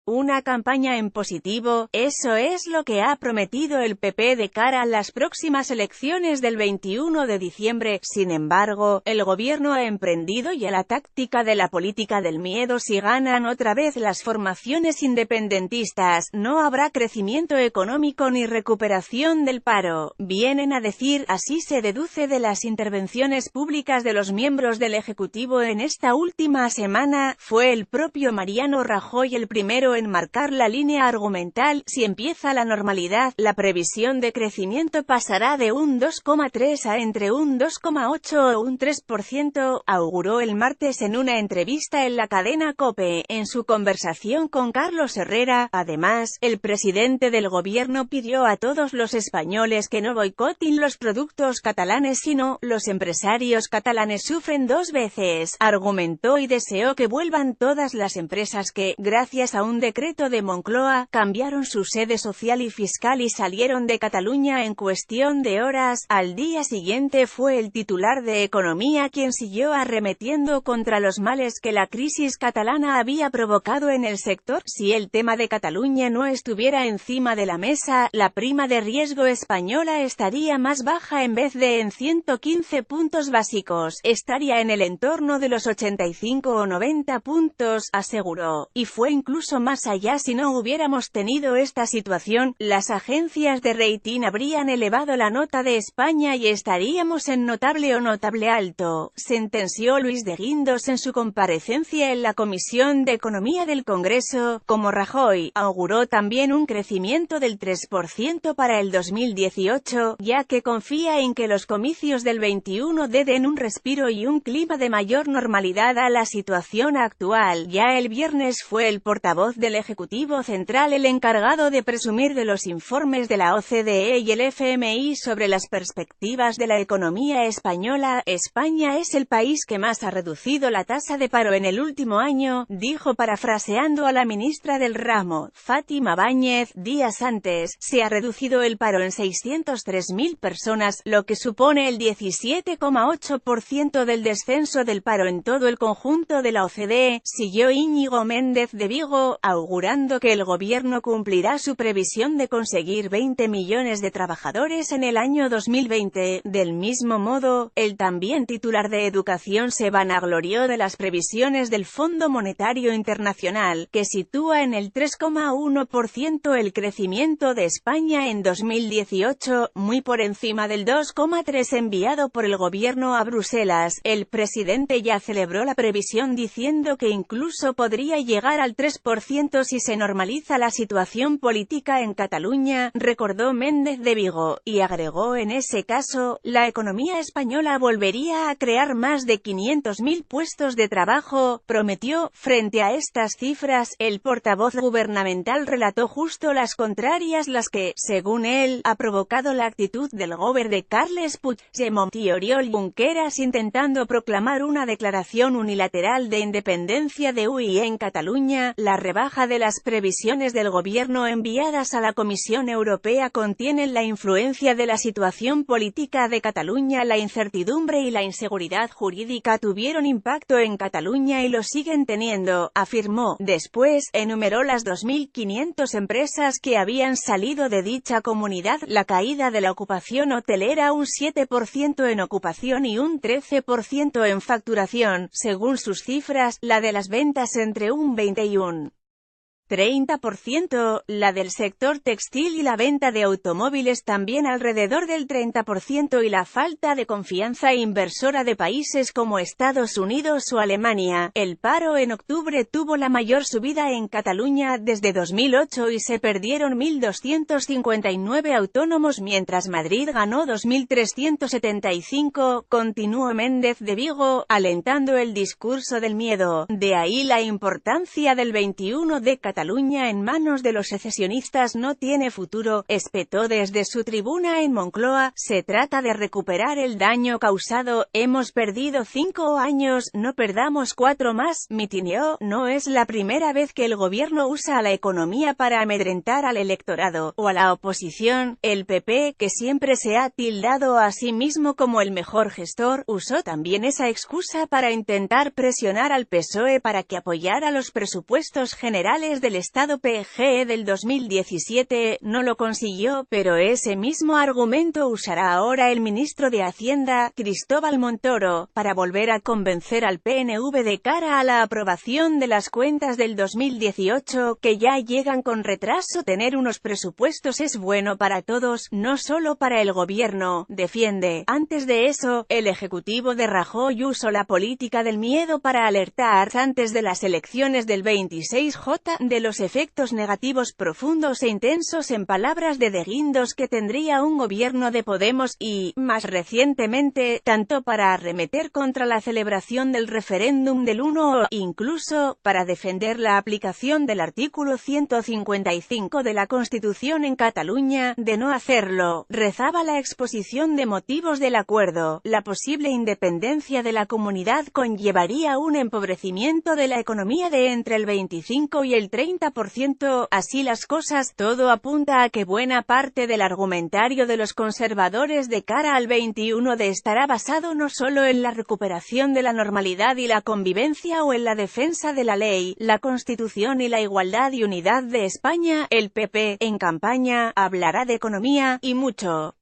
Una campaña en positivo, eso es lo que ha prometido el PP de cara a las próximas elecciones del 21 de diciembre. Sin embargo, el gobierno ha emprendido ya la táctica de la política del miedo. Si ganan otra vez las formaciones independentistas, no habrá crecimiento económico ni recuperación del paro, vienen a decir. Así se deduce de las intervenciones públicas de los miembros del Ejecutivo en esta última semana. Fue el propio Mariano Rajoy el primero en marcar la línea argumental. Si empieza la normalidad, la previsión de crecimiento pasará de un 2,3 a entre un 2,8 o un 3%, auguró el martes en una entrevista en la cadena COPE, en su conversación con Carlos Herrera. Además, el presidente del gobierno pidió a todos los españoles que no boicoten los productos catalanes, sino los empresarios catalanes sufren dos veces, argumentó, y deseó que vuelvan todas las empresas que, gracias a un decreto de Moncloa, cambiaron su sede social y fiscal y salieron de Cataluña en cuestión de horas. Al día siguiente fue el titular de Economía quien siguió arremetiendo contra los males que la crisis catalana había provocado en el sector. Si el tema de Cataluña no estuviera encima de la mesa, la prima de riesgo española estaría más baja. En vez de en 115 puntos básicos, estaría en el entorno de los 85 o 90 puntos, aseguró. Y fue incluso más allá. Si no hubiéramos tenido esta situación, las agencias de rating habrían elevado la nota de España y estaríamos en notable o notable alto, sentenció Luis de Guindos en su comparecencia en la Comisión de Economía del Congreso. Como Rajoy, auguró también un crecimiento del 3% para el 2018, ya que confía en que los comicios del 21 den un respiro y un clima de mayor normalidad a la situación actual. Ya el viernes fue el portavoz del Ejecutivo Central el encargado de presumir de los informes de la OCDE y el FMI sobre las perspectivas de la economía española. España es el país que más ha reducido la tasa de paro en el último año, dijo parafraseando a la ministra del ramo, Fátima Báñez. Días antes, se ha reducido el paro en 603.000 personas, lo que supone el 17,8% del descenso del paro en todo el conjunto de la OCDE, siguió Íñigo Méndez de Vigo, augurando que el gobierno cumplirá su previsión de conseguir 20 millones de trabajadores en el año 2020. Del mismo modo, el también titular de Educación se vanaglorió de las previsiones del Fondo Monetario Internacional, que sitúa en el 3,1% el crecimiento de España en 2018, muy por encima del 2,3% enviado por el gobierno a Bruselas. El presidente ya celebró la previsión diciendo que incluso podría llegar al 3% si se normaliza la situación política en Cataluña, recordó Méndez de Vigo, y agregó: en ese caso, la economía española volvería a crear más de 500.000 puestos de trabajo, prometió. Frente a estas cifras, el portavoz gubernamental relató justo las contrarias, las que, según él, ha provocado la actitud del gobierno de Carles Puigdemont y Oriol Junqueras intentando proclamar una declaración unilateral de independencia de UI en Cataluña. La rebaja de las previsiones del gobierno enviadas a la Comisión Europea contienen la influencia de la situación política de Cataluña. La incertidumbre y la inseguridad jurídica tuvieron impacto en Cataluña y lo siguen teniendo, afirmó. Después, enumeró las 2.500 empresas que habían salido de dicha comunidad, la caída de la ocupación hotelera un 7% en ocupación y un 13% en facturación, según sus cifras, la de las ventas entre un 20 y un 30%, la del sector textil y la venta de automóviles también alrededor del 30%, y la falta de confianza inversora de países como Estados Unidos o Alemania. El paro en octubre tuvo la mayor subida en Cataluña desde 2008 y se perdieron 1.259 autónomos mientras Madrid ganó 2.375, continuó Méndez de Vigo, alentando el discurso del miedo. De ahí la importancia del 21 de Cataluña en manos de los secesionistas no tiene futuro, espetó desde su tribuna en Moncloa. Se trata de recuperar el daño causado, hemos perdido 5 años, no perdamos 4 más, mitineó. No es la primera vez que el gobierno usa a la economía para amedrentar al electorado, o a la oposición. El PP, que siempre se ha tildado a sí mismo como el mejor gestor, usó también esa excusa para intentar presionar al PSOE para que apoyara los presupuestos generales del Estado PGE del 2017, no lo consiguió, pero ese mismo argumento usará ahora el ministro de Hacienda, Cristóbal Montoro, para volver a convencer al PNV de cara a la aprobación de las cuentas del 2018, que ya llegan con retraso. Tener unos presupuestos es bueno para todos, no solo para el gobierno, defiende. Antes de eso, el ejecutivo de Rajoy usó la política del miedo para alertar, antes de las elecciones del 26J, de los efectos negativos profundos e intensos, en palabras de Guindos, que tendría un gobierno de Podemos y, más recientemente, tanto para arremeter contra la celebración del referéndum del 1 o, incluso, para defender la aplicación del artículo 155 de la Constitución en Cataluña. De no hacerlo, rezaba la exposición de motivos del acuerdo, la posible independencia de la comunidad conllevaría un empobrecimiento de la economía de entre el 25 y el 30%. Así las cosas, todo apunta a que buena parte del argumentario de los conservadores de cara al 21 estará basado no solo en la recuperación de la normalidad y la convivencia o en la defensa de la ley, la Constitución y la igualdad y unidad de España. El PP, en campaña, hablará de economía, y mucho.